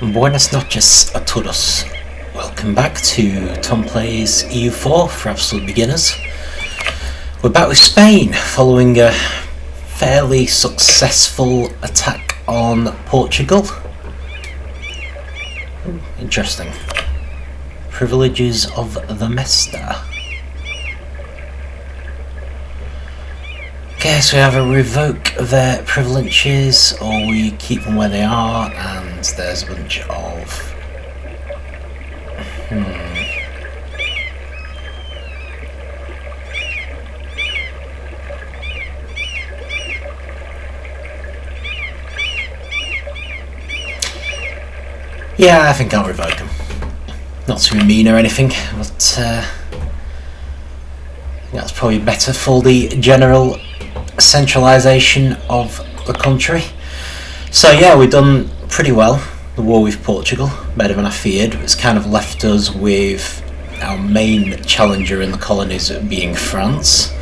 Buenas noches a todos. Welcome back to Tom Plays EU4 for absolute beginners. We're back with Spain following a fairly successful attack on Portugal. Interesting. Privileges of the Mesta. Okay, so we have a revoke their privileges, or we keep them where they are, and there's a bunch of... Yeah, I think I'll revoke them. Not to be mean or anything, but that's probably better for the general centralisation of the country. So yeah, we've done pretty well. The war with Portugal, better than I feared. It's kind of left us with our main challenger in the colonies being France.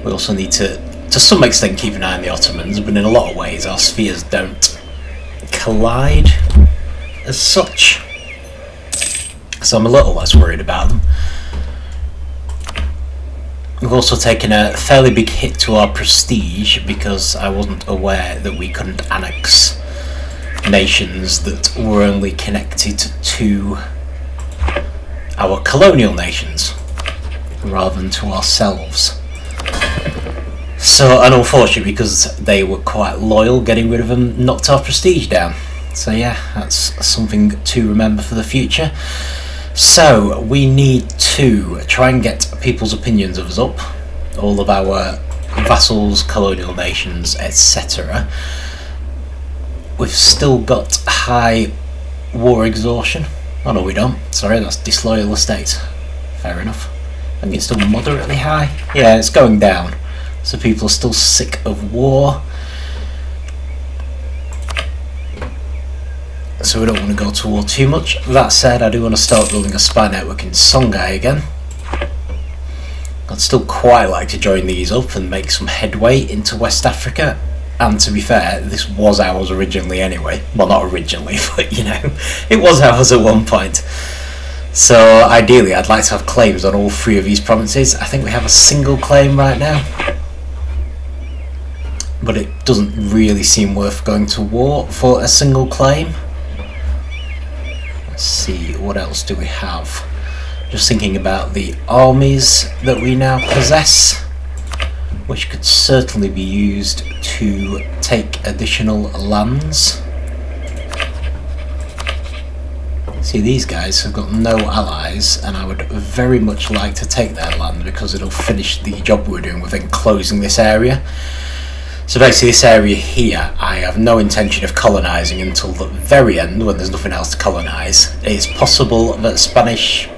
We also need to some extent keep an eye on the Ottomans, but in a lot of ways our spheres don't collide as such, so I'm a little less worried about them. We've also taken a fairly big hit to our prestige because I wasn't aware that we couldn't annex nations that were only connected to our colonial nations rather than to ourselves. So, and unfortunately, because they were quite loyal, getting rid of them knocked our prestige down. So yeah, that's something to remember for the future. So we need to try and get people's opinions of us up, all of our vassals, colonial nations, etc. We've still got high war exhaustion. Oh no, we don't. Sorry, that's disloyal estates. Fair enough. I think it's still moderately high. Yeah, it's going down. So people are still sick of war. So we don't want to go to war too much. That said, I do want to start building a spy network in Songhai again. I'd still quite like to join these up and make some headway into West Africa. And to be fair, this was ours originally anyway. Well, not originally, but you know, it was ours at one point. So ideally, I'd like to have claims on all three of these provinces. I think we have a single claim right now, but it doesn't really seem worth going to war for a single claim. Let's see, what else do we have? Just thinking about the armies that we now possess, which could certainly be used to take additional lands. See, these guys have got no allies, and I would very much like to take their land because it'll finish the job we're doing with enclosing this area. So basically this area here, I have no intention of colonising until the very end when there's nothing else to colonise. It's possible that Spanish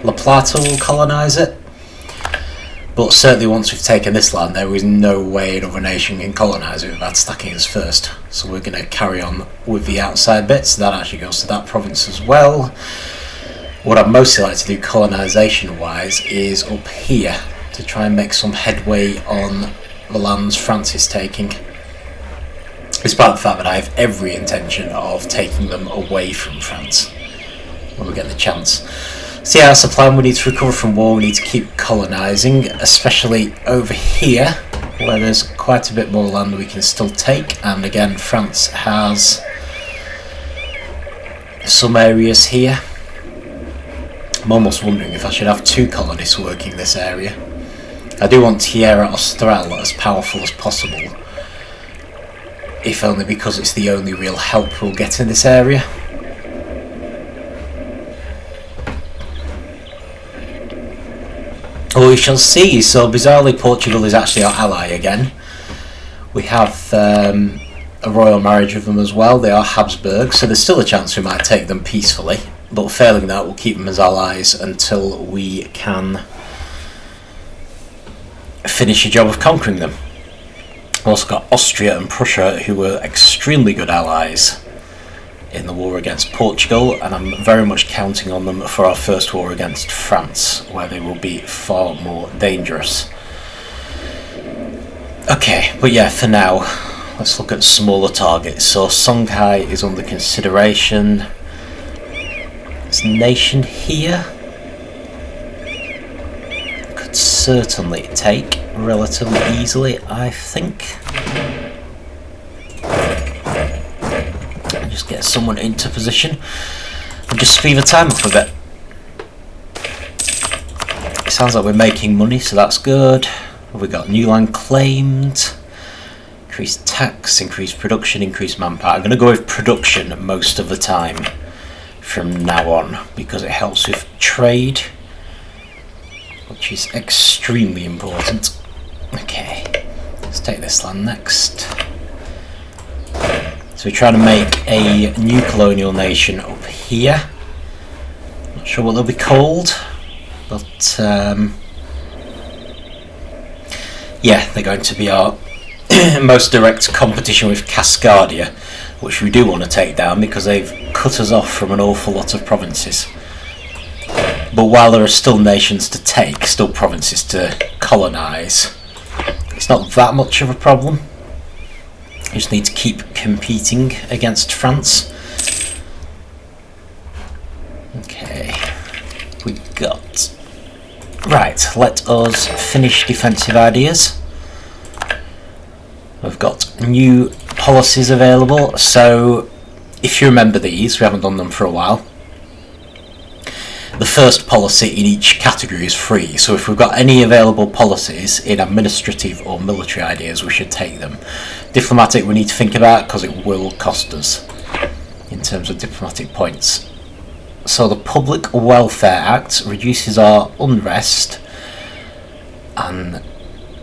La Plata will colonise it, but certainly once we've taken this land there is no way another nation can colonise it without stacking us first. So we're going to carry on with the outside bits. That actually goes to that province as well. What I'd mostly like to do colonisation wise is up here to try and make some headway on the lands France is taking, despite the fact that I have every intention of taking them away from France when we get the chance. So yeah, that's the plan. We need to recover from war, we need to keep colonising, especially over here where there's quite a bit more land we can still take, and again France has some areas here. I'm almost wondering if I should have two colonists working this area. I do want Tierra Austral as powerful as possible, if only because it's the only real help we'll get in this area. Well, we shall see. So bizarrely Portugal is actually our ally again. We have a royal marriage with them as well. They are Habsburg, so there's still a chance we might take them peacefully, but failing that we'll keep them as allies until we can finish a job of conquering them. We've also got Austria and Prussia, who were extremely good allies in the war against Portugal, and I'm very much counting on them for our first war against France, where they will be far more dangerous. Okay, but yeah, for now, let's look at smaller targets. So Songhai is under consideration. This nation here could certainly take relatively easily, I think. Just get someone into position and just speed the time up a bit. It sounds like we're making money, so that's good. We've got new land claimed, increased tax, increased production, increased manpower. I'm going to go with production most of the time from now on because it helps with trade, which is extremely important. Okay, let's take this land next. So we're trying to make a new colonial nation up here. Not sure what they'll be called, but yeah, they're going to be our most direct competition with Cascadia, which we do want to take down because they've cut us off from an awful lot of provinces. But while there are still nations to take, still provinces to colonise, it's not that much of a problem. You just need to keep competing against France. Okay, we got... Right, let us finish defensive ideas. We've got new policies available, so if you remember these, we haven't done them for a while. The first policy in each category is free, so if we've got any available policies in administrative or military ideas, we should take them. Diplomatic we need to think about because it will cost us in terms of diplomatic points. So the Public Welfare Act reduces our unrest and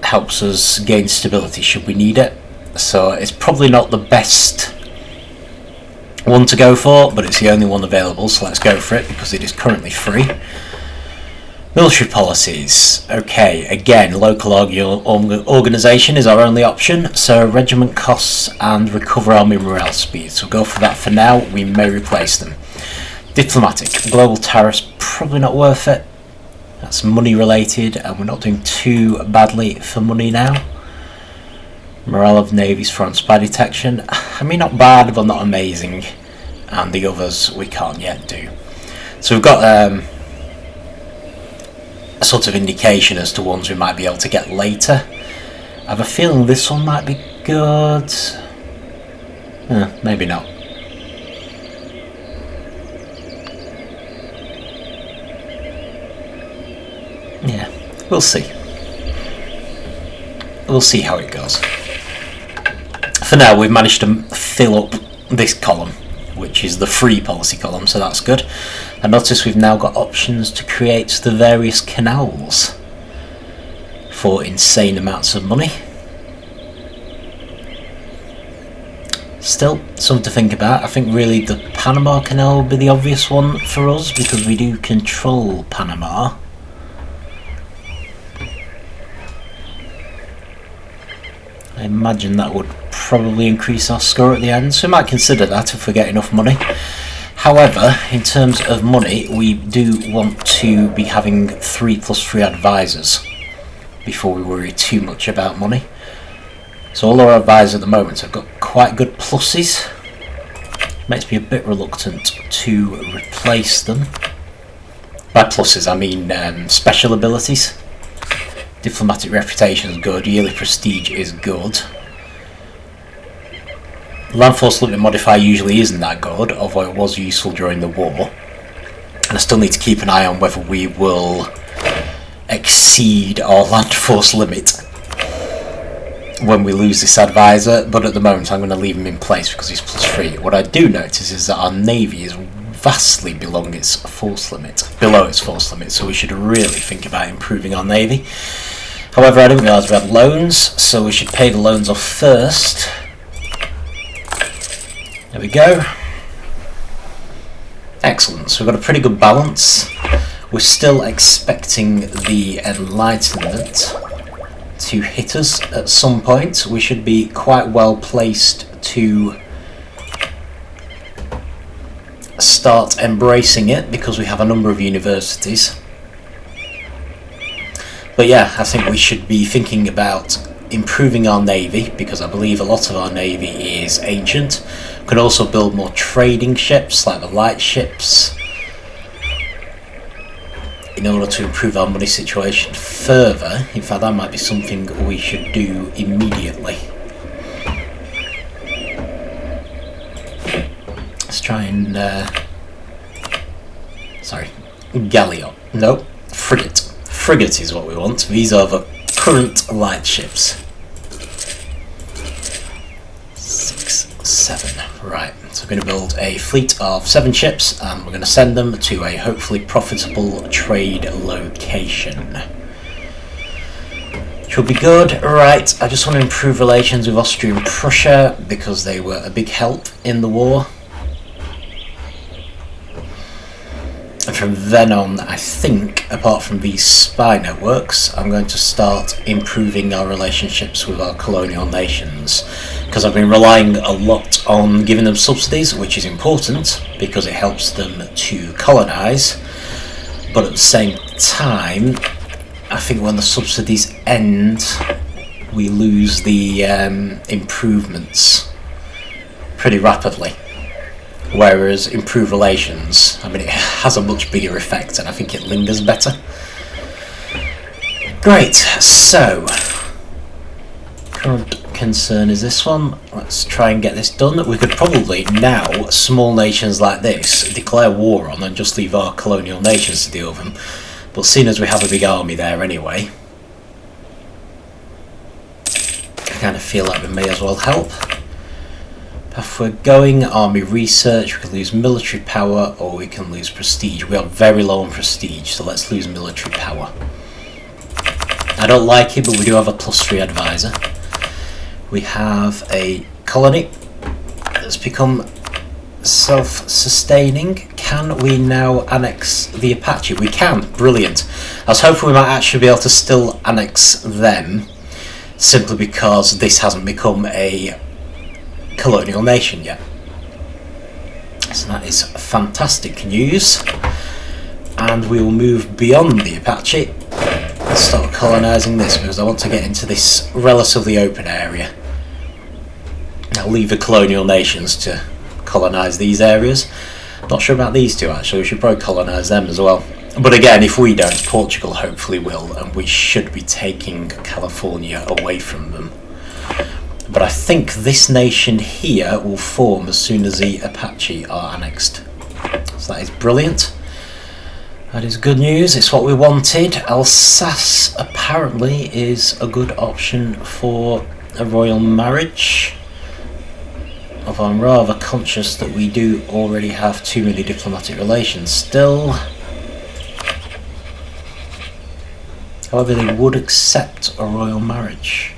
helps us gain stability should we need it. So it's probably not the best one to go for, but it's the only one available, so let's go for it because it is currently free. Military policies. Okay, again, local organisation is our only option, so regiment costs and recover army morale speed. So go for that for now, we may replace them. Diplomatic. Global tariffs, probably not worth it. That's money related, and we're not doing too badly for money now. Morale of navies for spy detection. I mean, not bad, but not amazing. And the others we can't yet do. So we've got a sort of indication as to ones we might be able to get later. I have a feeling this one might be good. Maybe not. Yeah, we'll see. We'll see how it goes. For now, we've managed to fill up this column, which is the free policy column, so that's good. And notice we've now got options to create the various canals for insane amounts of money. Still, something to think about. I think really the Panama Canal would be the obvious one for us because we do control Panama. I imagine that would probably increase our score at the end, so we might consider that if we get enough money. However, in terms of money, we do want to be having 3+3 advisors before we worry too much about money. So all our advisors at the moment have got quite good pluses. Makes me a bit reluctant to replace them. By pluses I mean special abilities. Diplomatic reputation is good, yearly prestige is good. Land force limit modifier usually isn't that good, although it was useful during the war. And I still need to keep an eye on whether we will exceed our land force limit when we lose this advisor, but at the moment I'm going to leave him in place because he's +3. What I do notice is that our navy is vastly below its force limit, so we should really think about improving our navy. However, I didn't realise we had loans, so we should pay the loans off first. There we go. Excellent, so we've got a pretty good balance. We're still expecting the Enlightenment to hit us at some point. We should be quite well placed to start embracing it because we have a number of universities. But yeah, I think we should be thinking about improving our navy, because I believe a lot of our navy is ancient. We can also build more trading ships, like the light ships, in order to improve our money situation further. In fact, that might be something we should do immediately. Let's try and sorry, galleon. No, frigate. Frigate is what we want. These are the current light ships. 6, 7. Right, so we're going to build a fleet of 7 ships, and we're going to send them to a hopefully profitable trade location, which will be good. Right, I just want to improve relations with Austria and Prussia, because they were a big help in the war. And from then on, I think, apart from these spy networks, I'm going to start improving our relationships with our colonial nations, because I've been relying a lot on giving them subsidies, which is important because it helps them to colonise. But at the same time, I think when the subsidies end, we lose the improvements pretty rapidly. Whereas improved relations, I mean, it has a much bigger effect, and I think it lingers better. Great, so current concern is this one. Let's try and get this done. We could probably now, small nations like this, declare war on and just leave our colonial nations to deal with them. But seeing as we have a big army there anyway, I kind of feel like we may as well help. If we're going army research, we can lose military power or we can lose prestige. We are very low on prestige, so let's lose military power. I don't like it, but we do have a +3 advisor. We have a colony that's become self-sustaining. Can we now annex the Apache? We can. Brilliant. I was hoping we might actually be able to still annex them, simply because this hasn't become a colonial nation yet. So that is fantastic news, and we will move beyond the Apache and start colonising this, because I want to get into this relatively open area. I'll leave the colonial nations to colonise these areas. Not sure about these two actually, we should probably colonise them as well. But again, if we don't, Portugal hopefully will, and we should be taking California away from them. But I think this nation here will form as soon as the Apache are annexed. So that is brilliant. That is good news, it's what we wanted. Alsace apparently is a good option for a royal marriage. Although I'm rather conscious that we do already have too many diplomatic relations still. However, they would accept a royal marriage,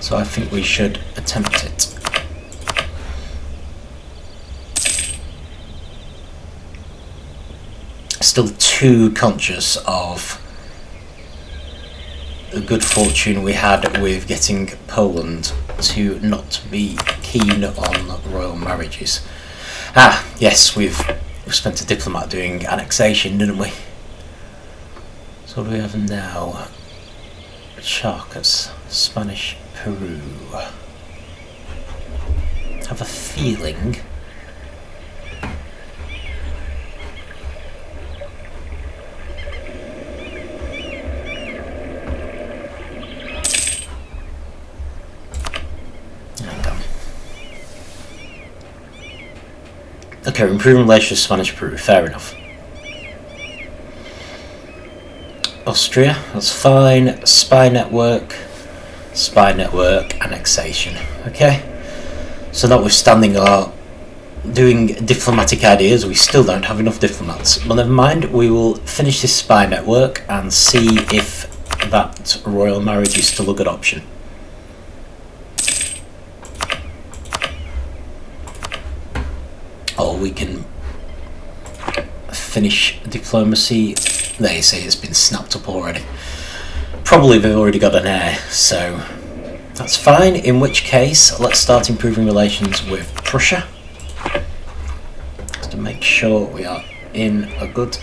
so I think we should attempt it. Still too conscious of the good fortune we had with getting Poland to not be keen on royal marriages. Ah, yes, we've spent a diplomat doing annexation, didn't we? So what do we have now? Charcas, Spanish Peru. Have a feeling okay, we're improving relations with Spanish Peru, fair enough. Austria, that's fine. Spy network, annexation. Okay, so notwithstanding our doing diplomatic ideas, we still don't have enough diplomats. But never mind, we will finish this spy network and see if that royal marriage is still a good option. Or we can finish diplomacy. There you see, it's been snapped up already. Probably they've already got an heir, so that's fine. In which case, let's start improving relations with Prussia, just to make sure we are in a good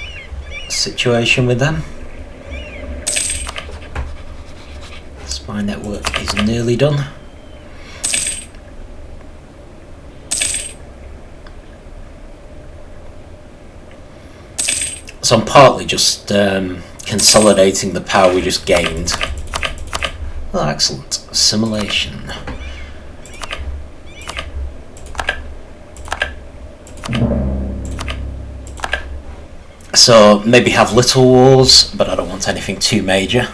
situation with them. My network is nearly done. So I'm partly just consolidating the power we just gained. Oh, excellent. Simulation. So maybe have little wars, but I don't want anything too major.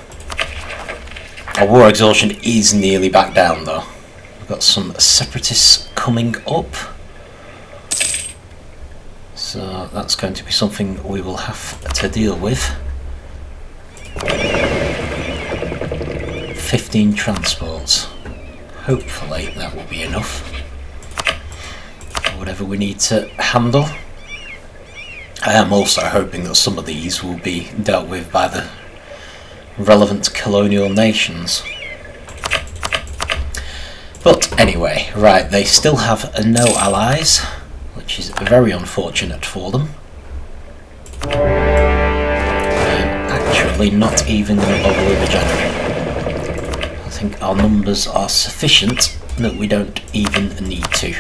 Our war exhaustion is nearly back down though. We've got some separatists coming up. So that's going to be something we will have to deal with. 15 transports. Hopefully that will be enough for whatever we need to handle. I am also hoping that some of these will be dealt with by the relevant colonial nations. But anyway, right, they still have no allies, which is very unfortunate for them. I'm actually not even going to bother with a general. I think our numbers are sufficient that we don't even need to.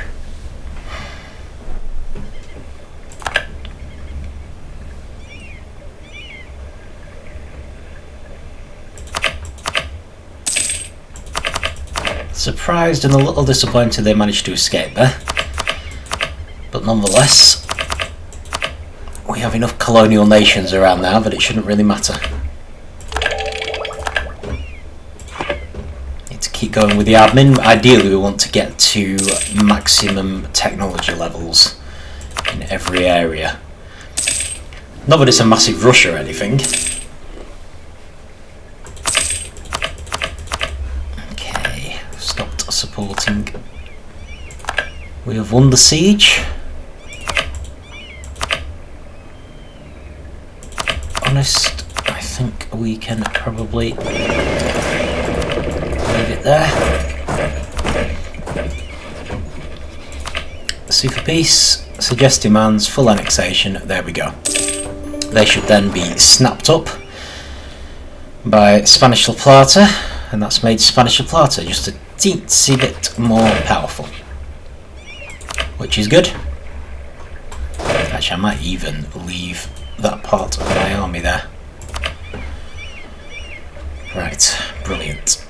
Surprised and a little disappointed they managed to escape there. But nonetheless, we have enough colonial nations around now that it shouldn't really matter. Need to keep going with the admin. Ideally we want to get to maximum technology levels in every area. Not that it's a massive rush or anything. Okay, stopped supporting. We have won the siege. Honest, I think we can probably leave it there. Sue for peace, suggest demands, full annexation, there we go. They should then be snapped up by Spanish La Plata, and that's made Spanish La Plata just a teensy bit more powerful, which is good. Actually, I might even leave that part of my army there. Right, brilliant.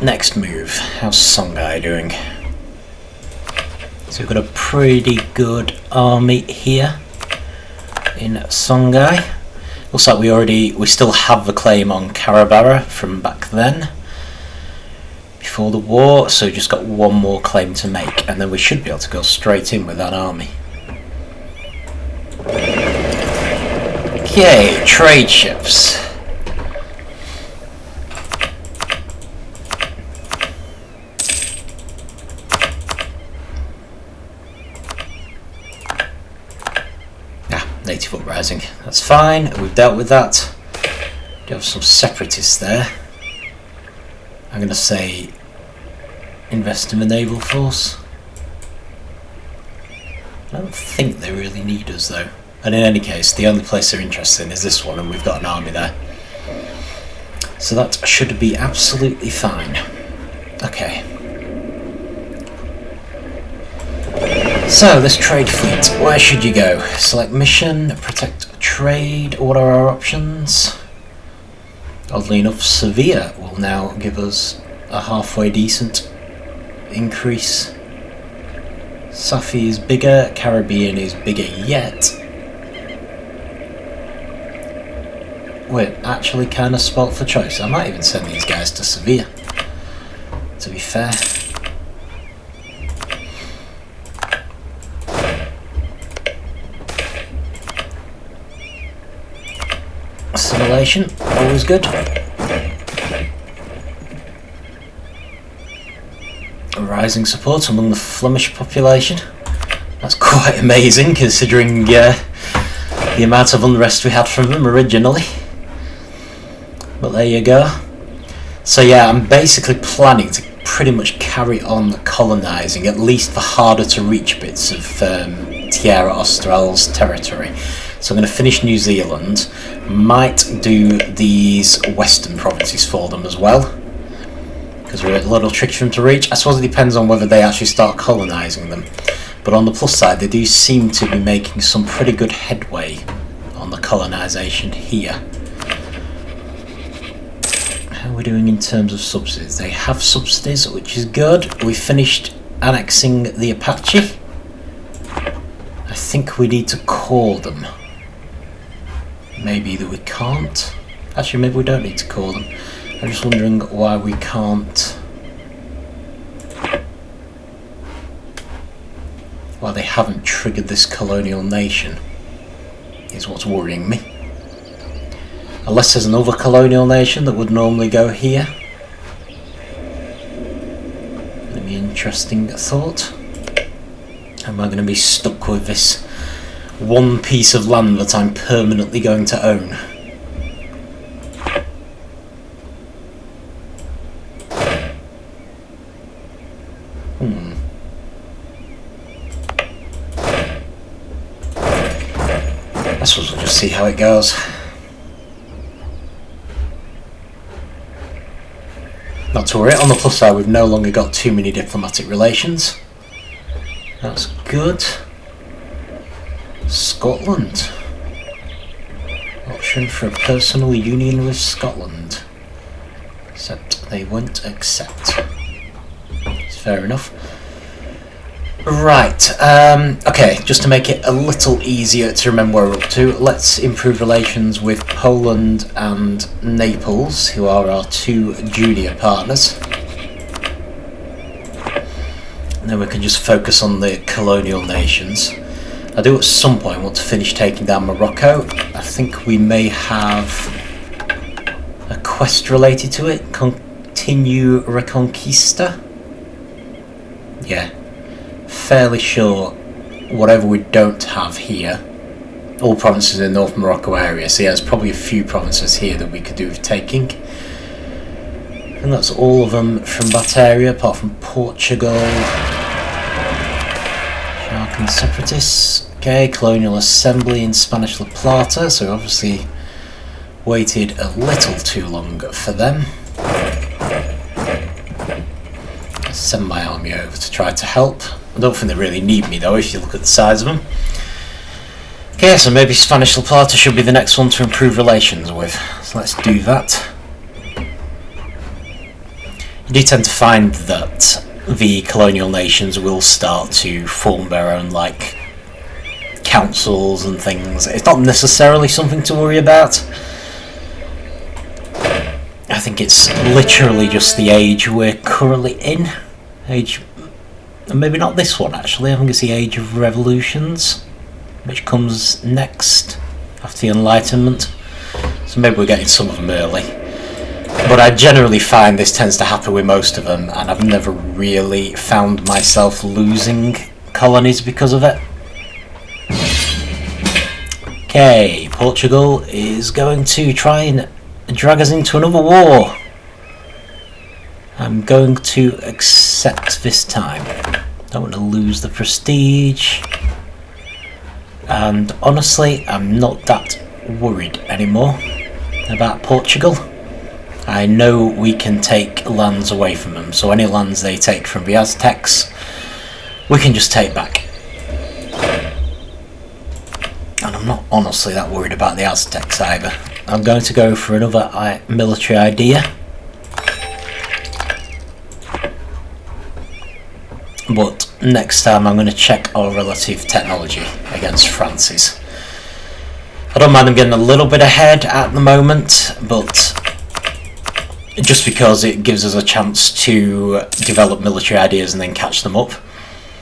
Next move, how's Songhai doing? So we've got a pretty good army here in Songhai. Looks like we still have the claim on Karabara from back then, before the war, so we've just got one more claim to make, and then we should be able to go straight in with that army. Okay, trade ships. Native uprising, that's fine, we've dealt with that. We do have some separatists there. I'm going to say invest in the naval force. I don't think they really need us though. And in any case, the only place they're interested in is this one, and we've got an army there. So that should be absolutely fine. Okay. So, this trade fleet, where should you go? Select mission, protect trade, what are our options? Oddly enough, Sevilla will now give us a halfway decent increase. Safi is bigger, Caribbean is bigger yet. We're actually kind of spoilt for choice. I might even send these guys to Sevilla, to be fair. Assimilation, always good. Rising support among the Flemish population. That's quite amazing considering the amount of unrest we had from them originally. But there you go. So yeah, I'm basically planning to pretty much carry on colonising at least the harder to reach bits of Tierra Austral's territory. So I'm going to finish New Zealand, might do these western provinces for them as well, because we're a little tricky for them to reach. I suppose it depends on whether they actually start colonising them. But on the plus side, they do seem to be making some pretty good headway on the colonisation here. How are we doing in terms of subsidies? They have subsidies, which is good. We finished annexing the Apache. I think we need to call them. Maybe that we can't. Actually, maybe we don't need to call them. I'm just wondering why we can't. Why they haven't triggered this colonial nation is what's worrying me. Unless there's another colonial nation that would normally go here. That'd be an interesting thought. Am I going to be stuck with this one piece of land that I'm permanently going to own? I suppose we'll just see how it goes. Not to worry, on the plus side we've no longer got too many diplomatic relations. That's good. Scotland. Option for a personal union with Scotland. Except they won't accept. It's fair enough. Right, okay, just to make it a little easier to remember where we're up to, let's improve relations with Poland and Naples, who are our two junior partners. And then we can just focus on the colonial nations. I do at some point want to finish taking down Morocco. I think we may have a quest related to it. Continue Reconquista. Yeah. Fairly sure whatever we don't have here, all provinces in the North Morocco area, so yeah, there's probably a few provinces here that we could do with taking. And that's all of them from that area, apart from Portugal. Shark and Separatists. Okay, Colonial Assembly in Spanish La Plata, so obviously waited a little too long for them. I'll send my army over to try to help. I don't think they really need me though, if you look at the size of them. Okay, so maybe Spanish La Plata should be the next one to improve relations with. So let's do that. You do tend to find that the colonial nations will start to form their own, like, councils and things. It's not necessarily something to worry about. I think it's literally just the age we're currently in. Maybe not this one actually, I think it's the Age of Revolutions, which comes next after the Enlightenment. So maybe we're getting some of them early. But I generally find this tends to happen with most of them, and I've never really found myself losing colonies because of it. Okay, Portugal is going to try and drag us into another war. I'm going to accept this time. Don't want to lose the prestige. And honestly, I'm not that worried anymore about Portugal. I know we can take lands away from them, so any lands they take from the Aztecs, we can just take back. And I'm not honestly that worried about the Aztecs either. I'm going to go for another military idea. But next time I'm going to check our relative technology against France's. I don't mind them getting a little bit ahead at the moment, but just because it gives us a chance to develop military ideas and then catch them up.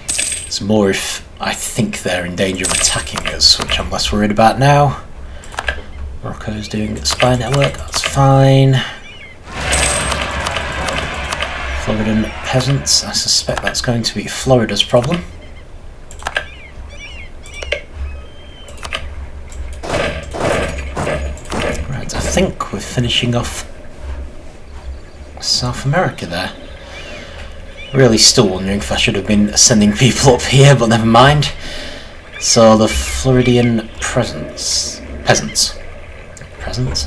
It's more if I think they're in danger of attacking us, which I'm less worried about now. Morocco's doing a spy network, that's fine. Floridan peasants, I suspect that's going to be Florida's problem. Right, I think we're finishing off South America there. Really still wondering if I should have been sending people up here, but never mind. So the Floridian peasants.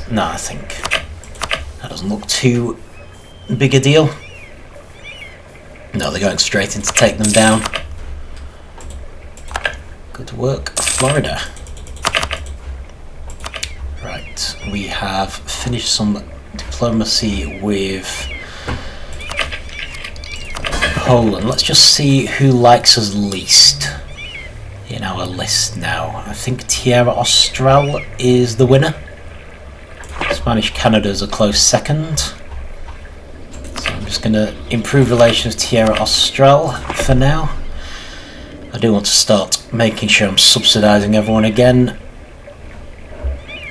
No, I think that doesn't look too big a deal. No, they're going straight in to take them down. Good work, Florida. Right, we have finished some diplomacy with Poland. Let's just see who likes us least in our list now. I think Tierra Austral is the winner. Spanish Canada's a close second. So I'm just going to improve relations with Tierra Austral for now. I do want to start making sure I'm subsidising everyone again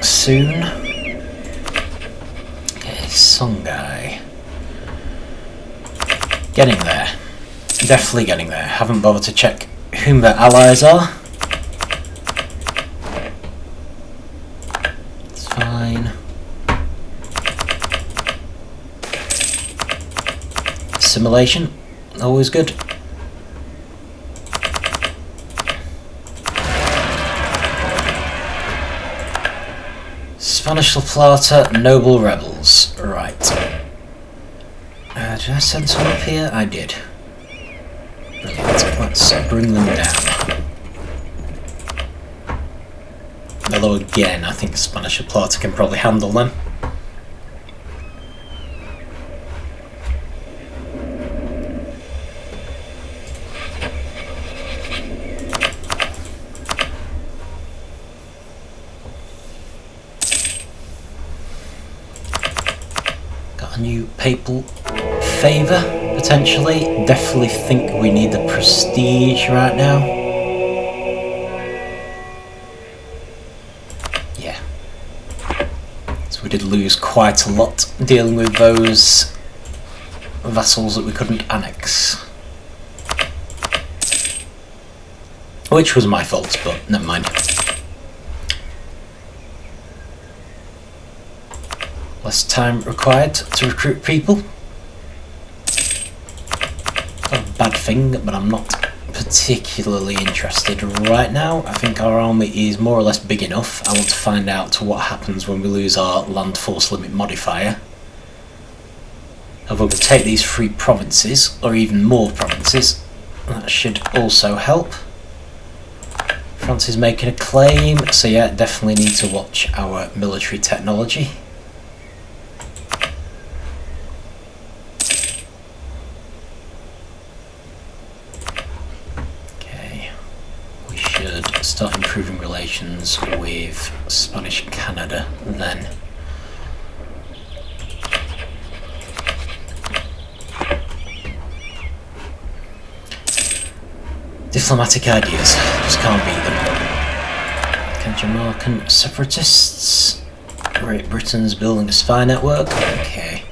soon. Okay, Songhai. Getting there. Definitely getting there. Haven't bothered to check whom their allies are. It's fine. Assimilation, always good. Spanish La Plata, noble rebels. Right. Did I send some up here? I did. Brilliant. Let's bring them down. Although again, I think Spanish La Plata can probably handle them. Got a new papal favour, potentially. Definitely think we need the prestige right now. Yeah. So we did lose quite a lot dealing with those vassals that we couldn't annex. Which was my fault, but never mind. Less time required to recruit people. Not a bad thing, but I'm not particularly interested right now. I think our army is more or less big enough. I want to find out what happens when we lose our land force limit modifier. If we take these 3 provinces, or even more provinces, that should also help. France is making a claim, so yeah, definitely need to watch our military technology. Start improving relations with Spanish Canada then. Diplomatic ideas, just can't beat them. Jamaican separatists. Great Britain's building a spy network. Okay.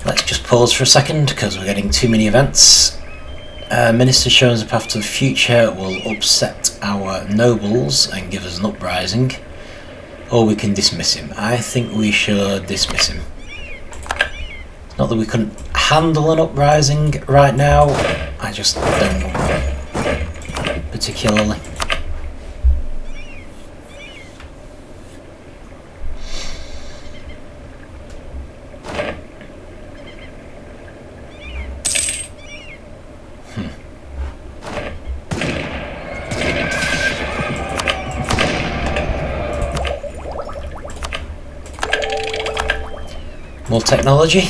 Let's just pause for a second because we're getting too many events. Minister shows a path to the future will upset our nobles and give us an uprising, or we can dismiss him. I think we should dismiss him. Not that we couldn't handle an uprising right now, I just don't want one particularly. More technology.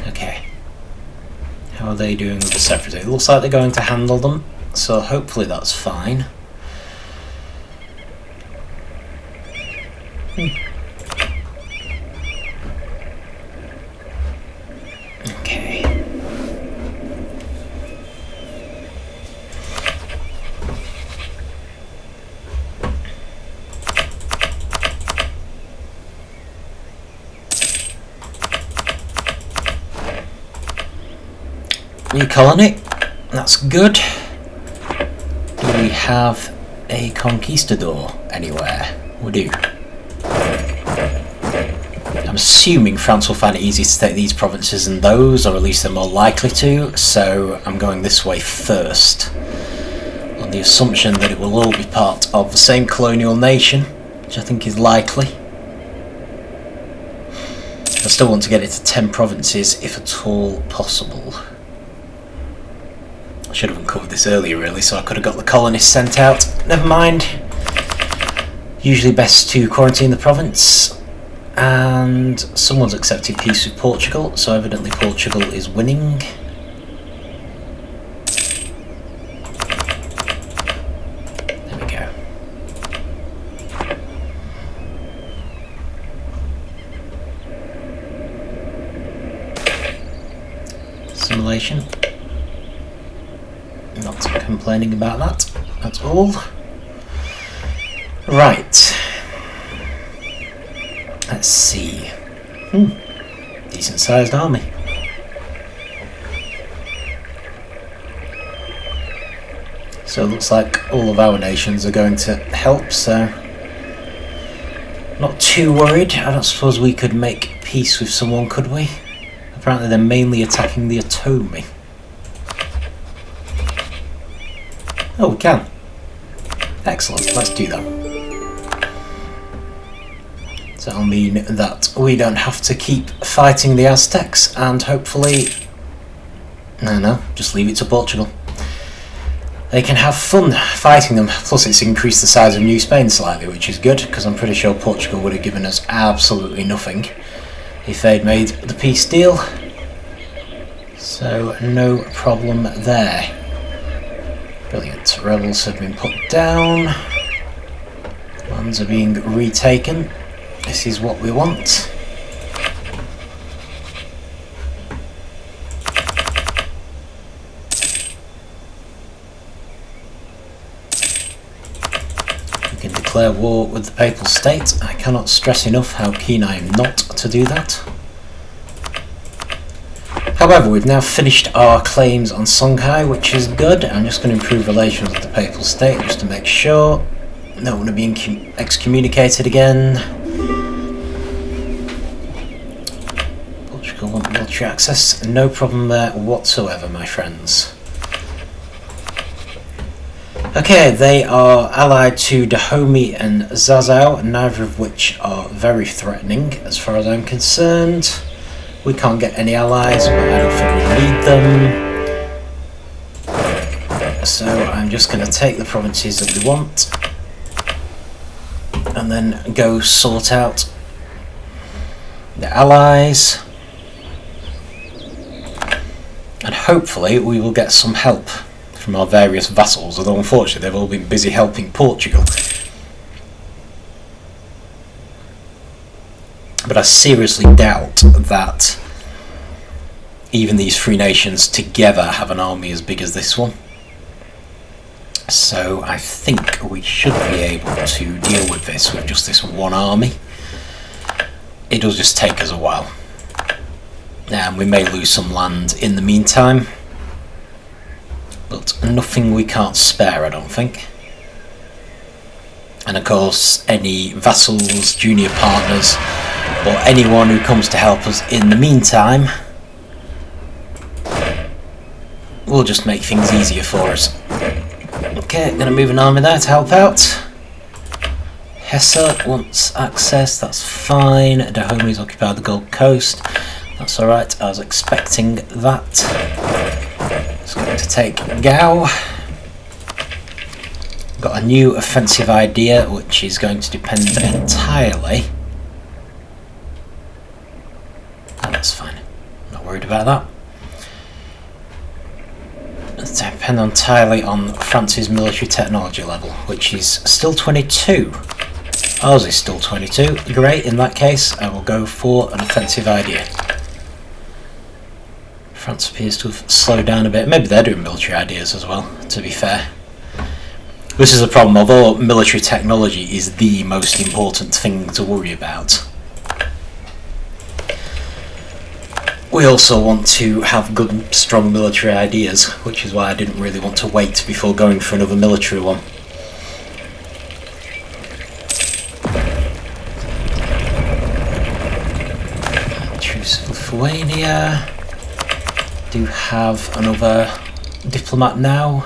Okay. How are they doing with the separatists? It looks like they're going to handle them, so hopefully that's fine. Okay. New colony, that's good. Do we have a conquistador anywhere? We do. I'm assuming France will find it easy to take these provinces and those, or at least they're more likely to, so I'm going this way first, on the assumption that it will all be part of the same colonial nation, which I think is likely. I still want to get it to 10 provinces if at all possible. I should have uncovered this earlier really, so I could have got the colonists sent out. Never mind. Usually best to quarantine the province. And someone's accepted peace with Portugal, so evidently Portugal is winning. There we go. Simulation. Not complaining about that at all. Right. Let's see. Decent sized army. So it looks like all of our nations are going to help, so not too worried. I don't suppose we could make peace with someone, could we? Apparently they're mainly attacking the Otomi. Oh, we can. Excellent, let's do that. So that'll mean that we don't have to keep fighting the Aztecs, and hopefully... No, just leave it to Portugal. They can have fun fighting them, plus it's increased the size of New Spain slightly, which is good, because I'm pretty sure Portugal would have given us absolutely nothing if they'd made the peace deal. So no problem there. Brilliant. Rebels have been put down. Lands are being retaken. This is what we want. We can declare war with the Papal State. I cannot stress enough how keen I am not to do that. However, we've now finished our claims on Songhai, which is good. I'm just going to improve relations with the Papal State just to make sure. No one will be excommunicated again. Portugal want military access. No problem there whatsoever, my friends. Okay, they are allied to Dahomey and Zazao, neither of which are very threatening as far as I'm concerned. We can't get any allies, but I don't think we need them. So I'm just going to take the provinces that we want and then go sort out the allies. And hopefully we will get some help from our various vassals, although unfortunately they've all been busy helping Portugal. But I seriously doubt that even these three nations together have an army as big as this one. So I think we should be able to deal with this with just this one army. It does just take us a while. And we may lose some land in the meantime. But nothing we can't spare, I don't think. And of course, any vassals, junior partners, or anyone who comes to help us in the meantime will just make things easier for us. Okay, going to move an army there to help out. Hesse wants access, that's fine. Dahomey's occupied the Gold Coast. That's alright, I was expecting that. It's going to take Gao. Got a new offensive idea, which is going to depend entirely. Oh, that's fine. Not worried about that. It's depend entirely on France's military technology level, which is still 22. Ours is still 22. Great, in that case, I will go for an offensive idea. France appears to have slowed down a bit. Maybe they're doing military ideas as well, to be fair. This is the problem, although military technology is the most important thing to worry about, we also want to have good, strong military ideas, which is why I didn't really want to wait before going for another military one. Lithuania. Do have another diplomat now.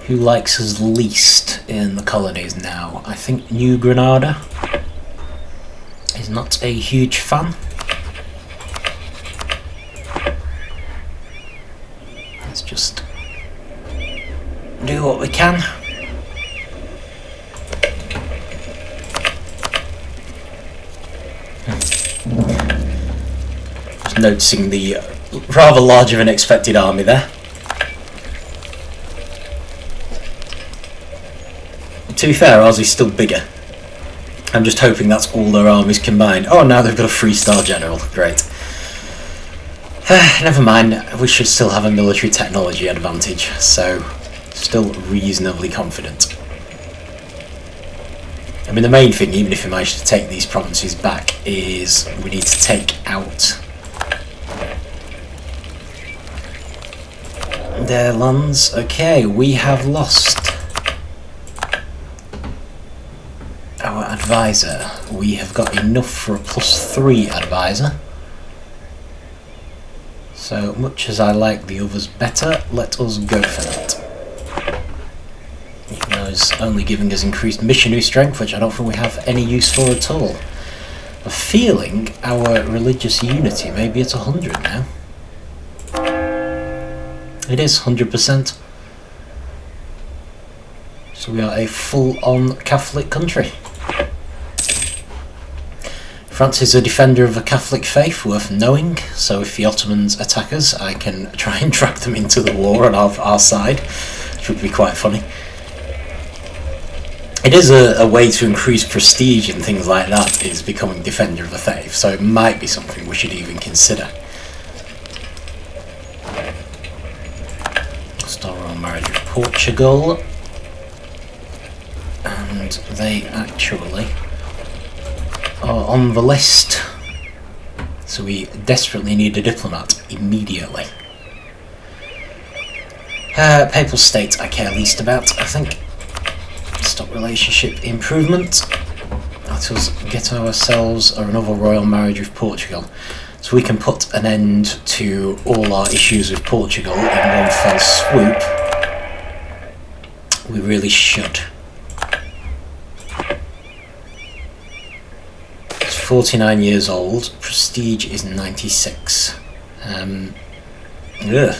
Who likes us least in the colonies now? I think New Granada is not a huge fan. Let's just do what we can. Just noticing the rather larger than expected army there. To be fair, ours is still bigger. I'm just hoping that's all their armies combined. Oh, now they've got a 3-star general. Great. Never mind, we should still have a military technology advantage, so still reasonably confident. I mean, the main thing, even if we manage to take these provinces back, is we need to take out their lands. Okay, we have lost our advisor. We have got enough for a +3 advisor. So much as I like the others better, let us go for that. Even though it's only giving us increased missionary strength, which I don't think we have any use for at all. A feeling our religious unity may be at 100 now. It is 100%. So we are a full-on Catholic country. France is a defender of the Catholic faith, worth knowing, so if the Ottomans attack us, I can try and drag them into the war on our side, which would be quite funny. It is a way to increase prestige and things like that, is becoming defender of the faith, so it might be something we should even consider. Start on marriage with Portugal, and they actually are on the list, so we desperately need a diplomat immediately. Papal State I care least about, I think. Stop relationship improvement. Let us get ourselves another royal marriage with Portugal, so we can put an end to all our issues with Portugal in one fell swoop. We really should. 49 years old, prestige is 96. Ugh.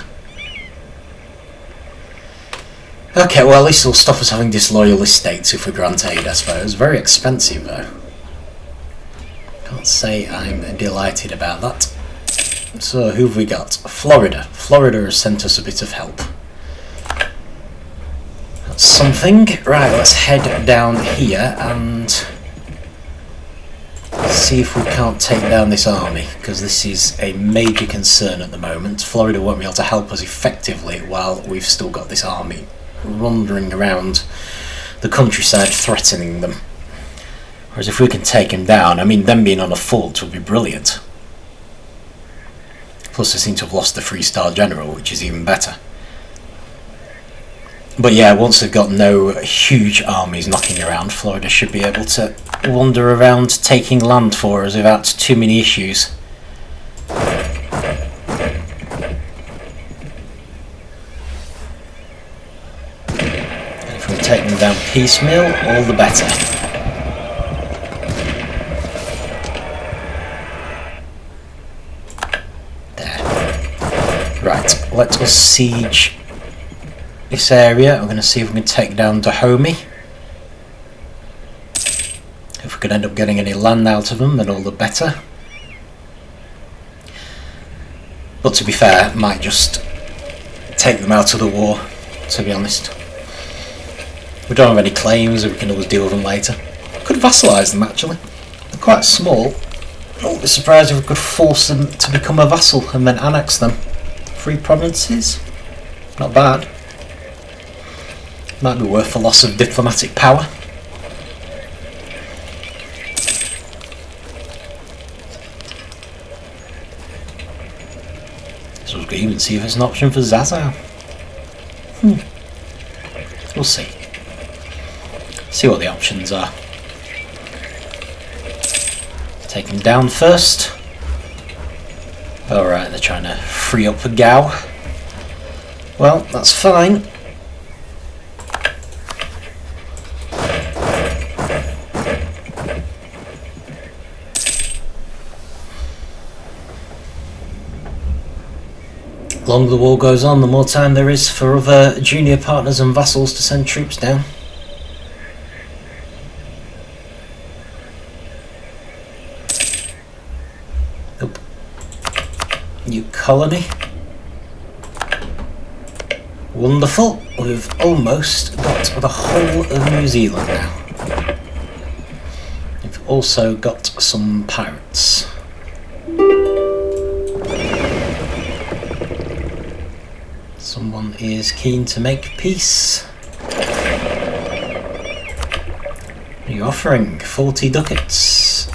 Okay, well at least it'll stop us having disloyal estates if we grant aid, I suppose. Very expensive though. Can't say I'm delighted about that. So who have we got? Florida. Florida has sent us a bit of help. That's something. Right, let's head down here and see if we can't take down this army, because this is a major concern at the moment. Florida won't be able to help us effectively while we've still got this army wandering around the countryside threatening them. Whereas if we can take him down, I mean, them being on a fort would be brilliant. Plus they seem to have lost the 3-star general, which is even better. But yeah, once they've got no huge armies knocking around, Florida should be able to wander around taking land for us without too many issues. And if we take them down piecemeal, all the better. There. Right, let us siege this area. I'm going to see if we can take down Dahomey. If we could end up getting any land out of them, then all the better. But to be fair, might just take them out of the war, to be honest. We don't have any claims, so we can always deal with them later. Could vassalise them actually. They're quite small. I wouldn't be surprised if we could force them to become a vassal and then annex them. 3 provinces? Not bad. Might be worth the loss of diplomatic power. So we could even see if it's an option for Zaza. We'll see. See what the options are. Take him down first. Alright, they're trying to free up a Gao. Well, that's fine. The longer the war goes on, the more time there is for other junior partners and vassals to send troops down. Nope. New colony. Wonderful. We've almost got the whole of New Zealand now. We've also got some pirates. Someone is keen to make peace. What are you offering? 40 ducats.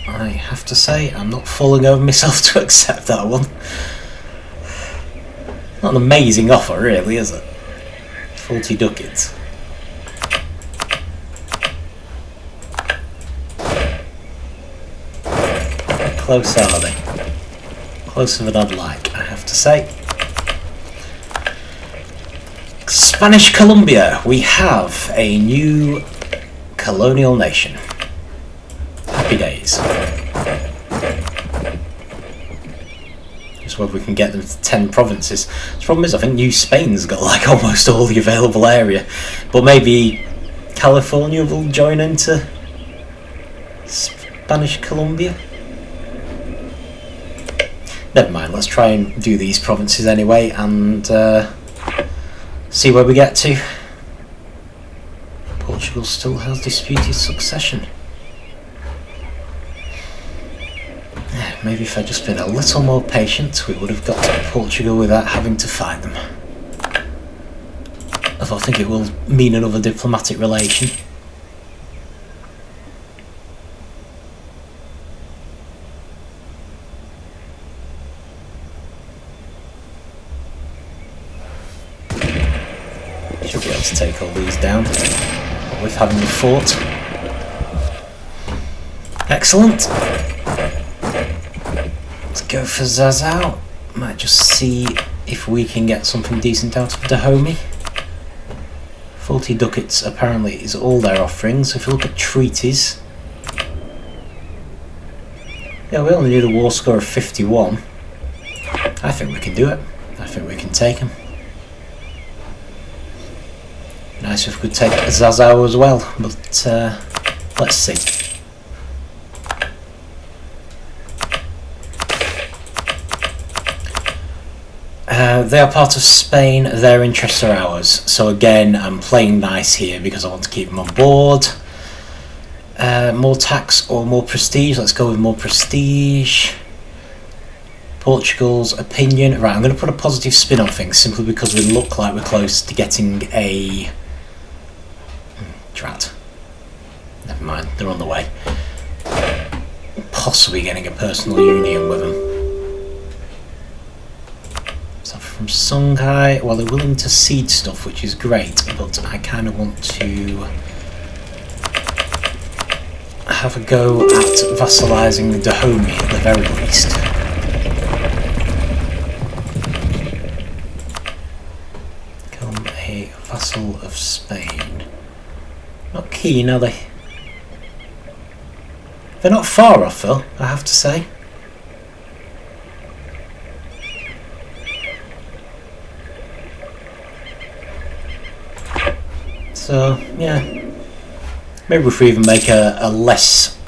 I have to say, I'm not falling over myself to accept that one. Not an amazing offer, really, is it? 40 ducats. How close are they? Closer than I'd like, I have to say. Spanish Colombia, we have a new colonial nation. Happy days. Just whether we can get them to 10 provinces. The problem is, I think New Spain's got like almost all the available area, but maybe California will join into Spanish Colombia. Never mind, let's try and do these provinces anyway and see where we get to. Portugal still has disputed succession. Maybe if I'd just been a little more patient, we would have got to Portugal without having to fight them. Although I think it will mean another diplomatic relation. Should be able to take all these down with having the fort. Excellent. Let's go for Zazao. Might just see if we can get something decent out of Dahomey. 40 ducats apparently is all they're offering, so if you look at treaties... Yeah, we only need a war score of 51. I think we can do it. I think we can take them. Nice if we could take Zazao as well, but let's see. They are part of Spain, their interests are ours. So again, I'm playing nice here because I want to keep them on board. More tax or more prestige? Let's go with more prestige. Portugal's opinion. Right, I'm going to put a positive spin on things simply because we look like we're close to getting a... Drat. Never mind, they're on the way. Possibly getting a personal union with them. From Songhai, well, they're willing to cede stuff, which is great, but I kind of want to have a go at vassalising Dahomey at the very least. Become a vassal of Spain. Not keen, are they? They're not far off, though, I have to say. So, yeah, maybe if we even make a less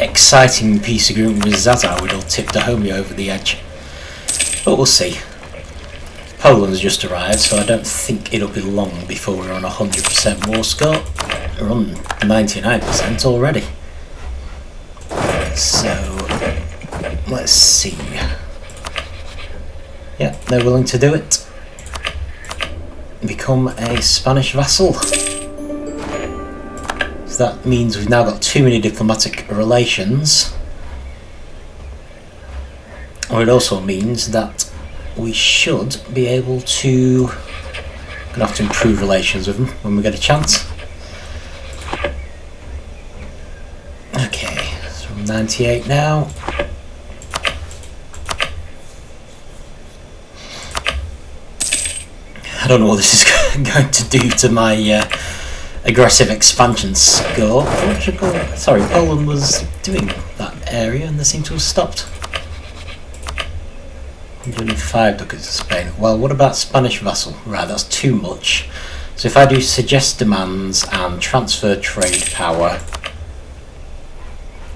exciting peace agreement with Zazao, it'll tip Dahomey over the edge. But we'll see. Poland's just arrived, so I don't think it'll be long before we're on 100% war score. We're on 99% already. So, let's see. Yeah, they're willing to do it. Become a Spanish vassal. So that means we've now got too many diplomatic relations. Or it also means that we should be able to... Gonna have to improve relations with them when we get a chance. Okay, so I'm 98 now. don't know what this is going to do to my aggressive expansion score. Poland was doing that area and they seem to have stopped. 105 ducats to Spain. Well, what about Spanish vassal? Right, that's too much. So if I do suggest demands and transfer trade power,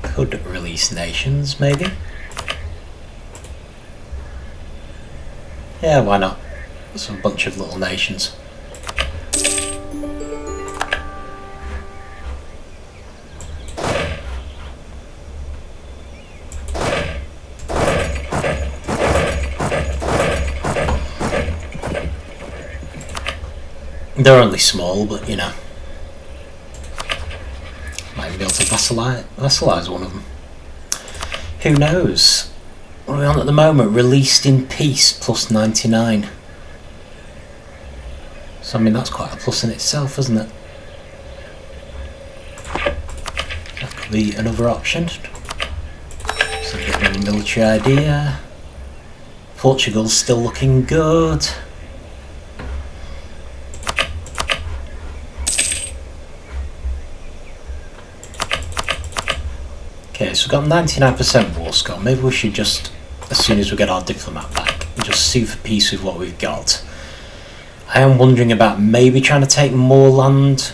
could release nations, maybe? Yeah, why not? It's a bunch of little nations. They're only small, but you know, might be able to vassalize one of them. Who knows? What are we on at the moment? Released in peace, plus 99. So I mean, that's quite a plus in itself, isn't it? That could be another option. So getting a military idea. Portugal's still looking good. Okay, so we've got 99% war score. Maybe we should just, as soon as we get our diplomat back, just sue for peace with what we've got. I am wondering about maybe trying to take more land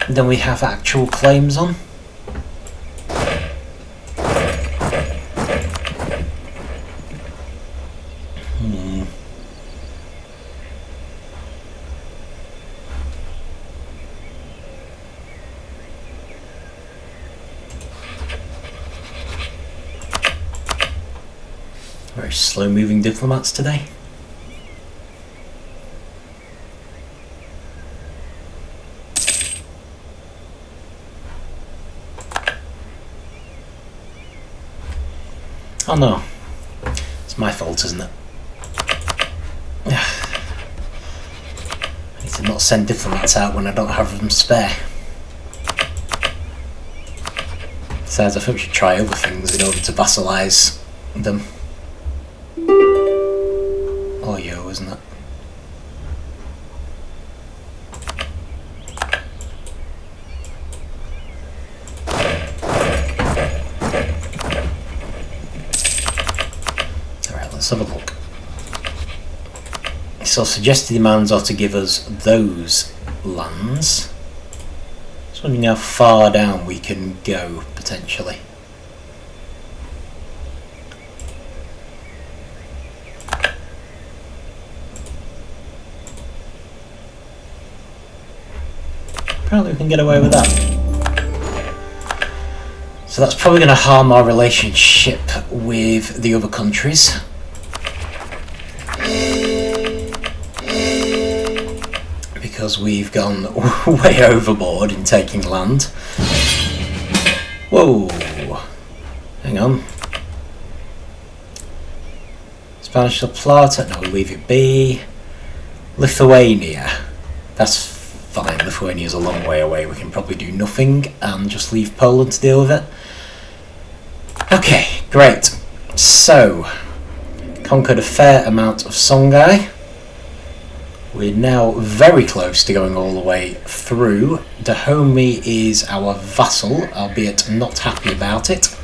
than we have actual claims on. Very slow moving diplomats today. Oh no, it's my fault, isn't it? I need to not send diplomats out when I don't have them spare. Besides, I think we should try other things in order to vassalize them. Oh, yo, isn't it? Alright, let's have a look. So suggested demands are to give us those lands. Just wondering how far down we can go, potentially. Apparently we can get away with that. So that's probably going to harm our relationship with the other countries. Because we've gone way overboard in taking land. Whoa! Hang on. Spanish La Plata, no, we'll leave it be. Lithuania. That's fine, Lithuania's a long way away, we can probably do nothing and just leave Poland to deal with it. Okay, great. So, conquered a fair amount of Songhai. We're now very close to going all the way through. Dahomey is our vassal, albeit not happy about it.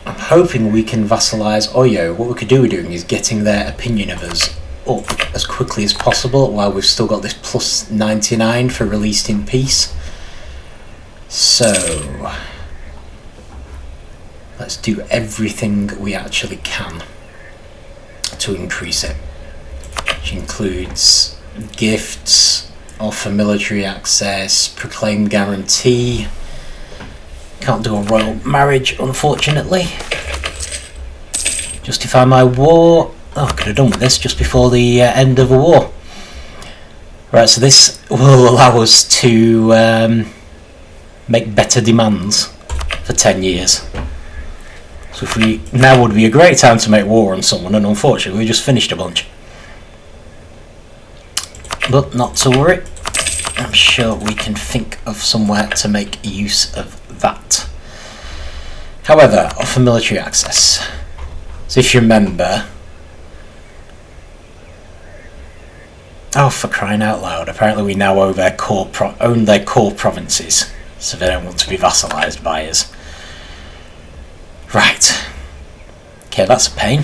I'm hoping we can vassalize Oyo. What we could do with doing is getting their opinion of us up as quickly as possible while we've still got this plus 99 for released in peace. So let's do everything we actually can to increase it, which includes gifts, offer military access, proclaim guarantee. Can't do a royal marriage, unfortunately. Justify my war. Oh, I could have done with this just before the end of the war. Right, so this will allow us to make better demands for 10 years. So if we now would be a great time to make war on someone, and unfortunately we just finished a bunch. But not to worry, I'm sure we can think of somewhere to make use of that. However, offer military access. So if you remember, oh, for crying out loud, apparently we now own their core provinces, so they don't want to be vassalised by us. Right. Okay, that's a pain.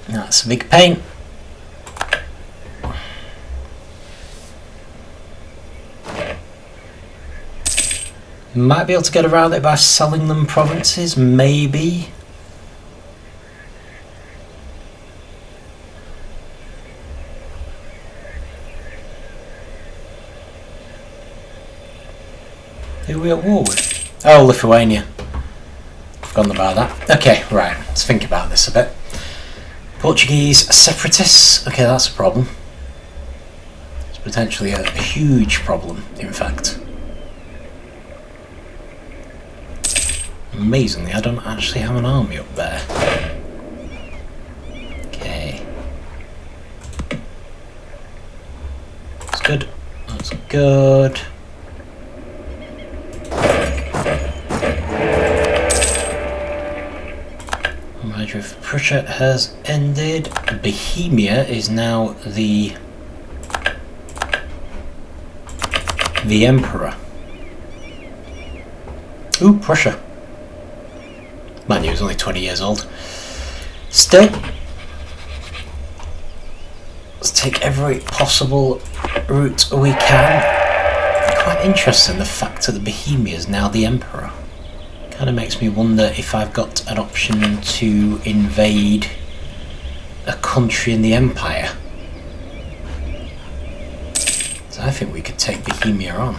That's a big pain. Might be able to get around it by selling them provinces, maybe. Who are we at war with? Oh, Lithuania. Forgotten about that. Okay, right, let's think about this a bit. Portuguese separatists. Okay, that's a problem. It's potentially a huge problem, in fact. Amazingly, I don't actually have an army up there. Okay. That's good. That's good. Merger of Prussia has ended. Bohemia is now the emperor. Ooh, Prussia. Man, he was only 20 years old. Still, let's take every possible route we can. Quite interesting, the fact that the Bohemia is now the emperor. Kind of makes me wonder if I've got an option to invade a country in the empire. So I think we could take Bohemia on.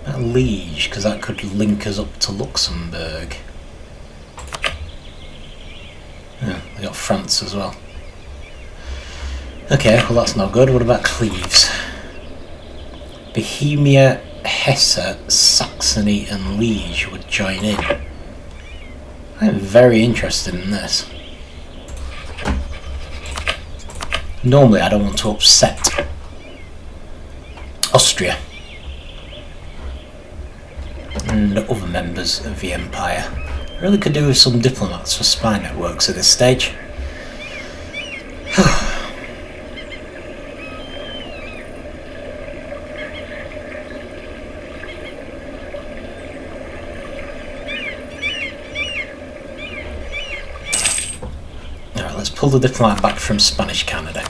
Not Liege, because that could link us up to Luxembourg. Yeah, we got France as well. Okay, well that's not good. What about Cleves? Bohemia, Hesse, Saxony and Liege would join in. I'm very interested in this. Normally I don't want to upset Austria and other members of the empire. I really could do with some diplomats for spy networks at this stage. Alright, let's pull the diplomat back from Spanish Canada.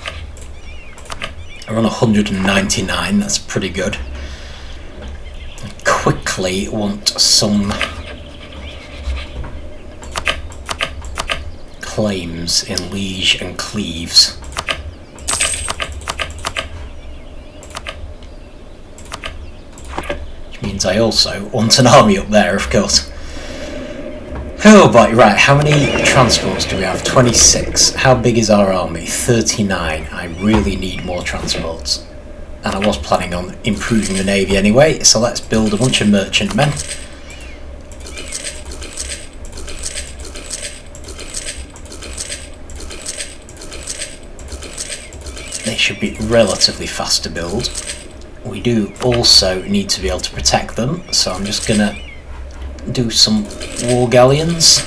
We're on 199, that's pretty good. Quickly want some claims in Liege and Cleves. Which means I also want an army up there, of course. Oh boy, right, how many transports do we have? 26. How big is our army? 39. I really need more transports. And I was planning on improving the navy anyway, so let's build a bunch of merchantmen. They should be relatively fast to build. We do also need to be able to protect them, so I'm just going to do some war galleons.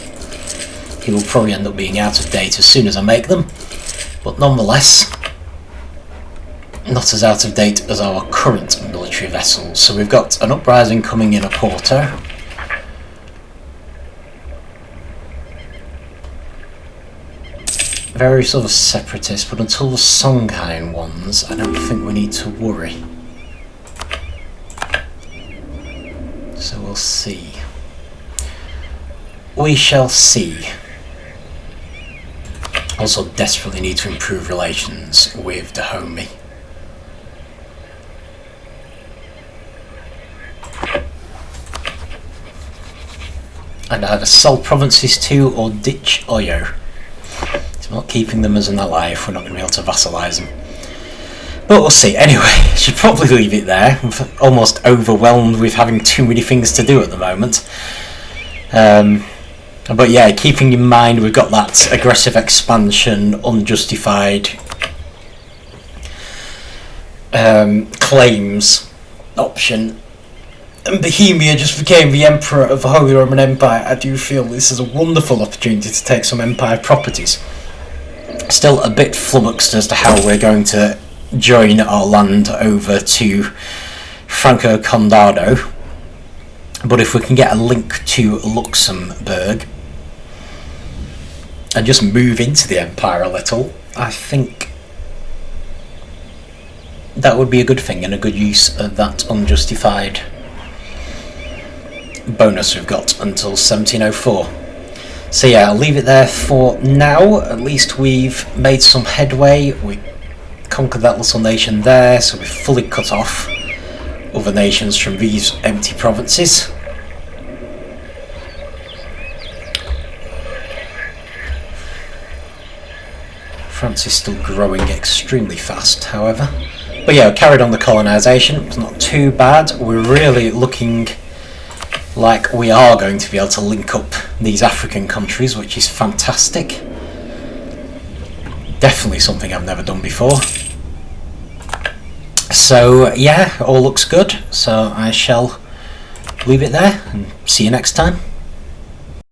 He will probably end up being out of date as soon as I make them, but nonetheless not as out of date as our current military vessels. So we've got an uprising coming in Oporto. Various other separatists, but until the Songhai ones, I don't think we need to worry. So we'll see. We shall see. Also desperately need to improve relations with Dahomey. And either sell provinces to or ditch Oyo. It's not keeping them as an ally if we're not going to be able to vassalise them. But we'll see. Anyway, should probably leave it there. I'm almost overwhelmed with having too many things to do at the moment. But yeah, keeping in mind we've got that aggressive expansion, unjustified claims option and Bohemia just became the Emperor of the Holy Roman Empire, I do feel this is a wonderful opportunity to take some Empire properties. Still a bit flummoxed as to how we're going to join our land over to Franco Condado, but if we can get a link to Luxembourg and just move into the Empire a little, I think that would be a good thing and a good use of that unjustified bonus we've got until 1704. So yeah, I'll leave it there for now. At least we've made some headway. We conquered that little nation there, so we've fully cut off other nations from these empty provinces. France is still growing extremely fast, however. But yeah, carried on the colonisation. It's not too bad. We're really looking like we are going to be able to link up these African countries, which is fantastic. Definitely something I've never done before. So yeah, all looks good. So I shall leave it there and see you next time.